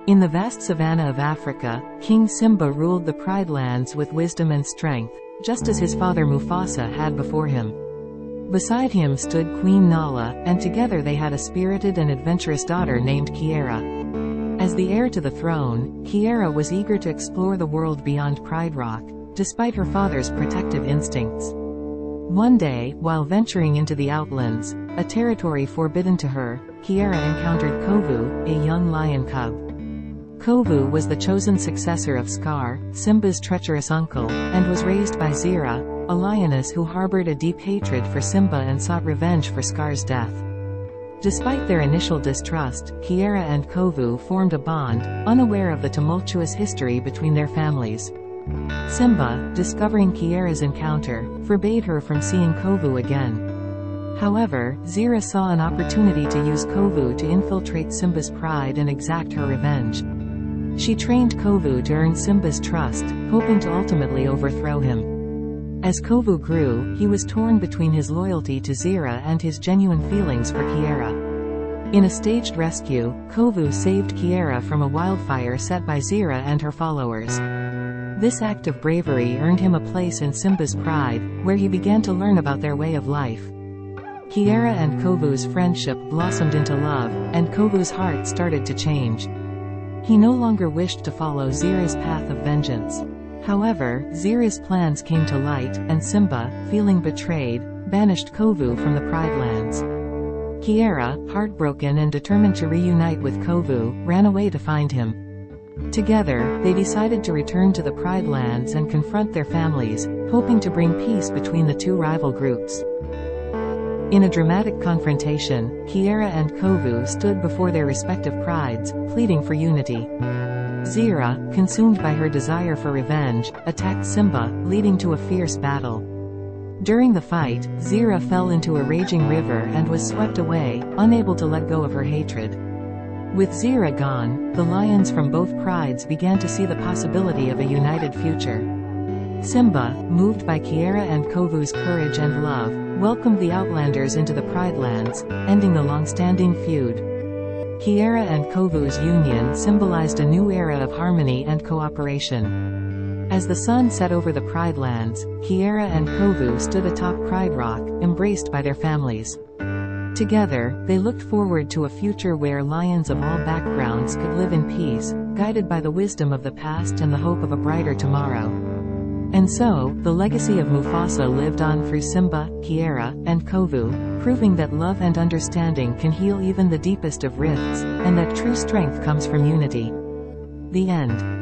In the vast savanna of Africa, King Simba ruled the Pride Lands with wisdom and strength, just as his father Mufasa had before him. Beside him stood Queen Nala, and together they had a spirited and adventurous daughter named Kiara. As the heir to the throne, Kiara was eager to explore the world beyond Pride Rock, despite her father's protective instincts. One day, while venturing into the outlands, a territory forbidden to her, Kiara encountered Kovu, a young lion cub. Kovu was the chosen successor of Scar, Simba's treacherous uncle, and was raised by Zira, a lioness who harbored a deep hatred for Simba and sought revenge for Scar's death. Despite their initial distrust, Kiara and Kovu formed a bond, unaware of the tumultuous history between their families. Simba, discovering Kiara's encounter, forbade her from seeing Kovu again. However, Zira saw an opportunity to use Kovu to infiltrate Simba's pride and exact her revenge. She trained Kovu to earn Simba's trust, hoping to ultimately overthrow him. As Kovu grew, he was torn between his loyalty to Zira and his genuine feelings for Kiara. In a staged rescue, Kovu saved Kiara from a wildfire set by Zira and her followers. This act of bravery earned him a place in Simba's pride, where he began to learn about their way of life. Kiara and Kovu's friendship blossomed into love, and Kovu's heart started to change. He no longer wished to follow Zira's path of vengeance. However, Zira's plans came to light, and Simba, feeling betrayed, banished Kovu from the Pride Lands. Kiara, heartbroken and determined to reunite with Kovu, ran away to find him. Together, they decided to return to the Pride Lands and confront their families, hoping to bring peace between the two rival groups. In a dramatic confrontation, Kiara and Kovu stood before their respective prides, pleading for unity. Zira, consumed by her desire for revenge, attacked Simba, leading to a fierce battle. During the fight, Zira fell into a raging river and was swept away, unable to let go of her hatred. With Zira gone, the lions from both prides began to see the possibility of a united future. Simba, moved by Kiara and Kovu's courage and love, welcomed the Outlanders into the Pride Lands, ending the long-standing feud. Kiara and Kovu's union symbolized a new era of harmony and cooperation. As the sun set over the Pride Lands, Kiara and Kovu stood atop Pride Rock, embraced by their families. Together, they looked forward to a future where lions of all backgrounds could live in peace, guided by the wisdom of the past and the hope of a brighter tomorrow. And so, the legacy of Mufasa lived on through Simba, Kiara, and Kovu, proving that love and understanding can heal even the deepest of rifts, and that true strength comes from unity. The end.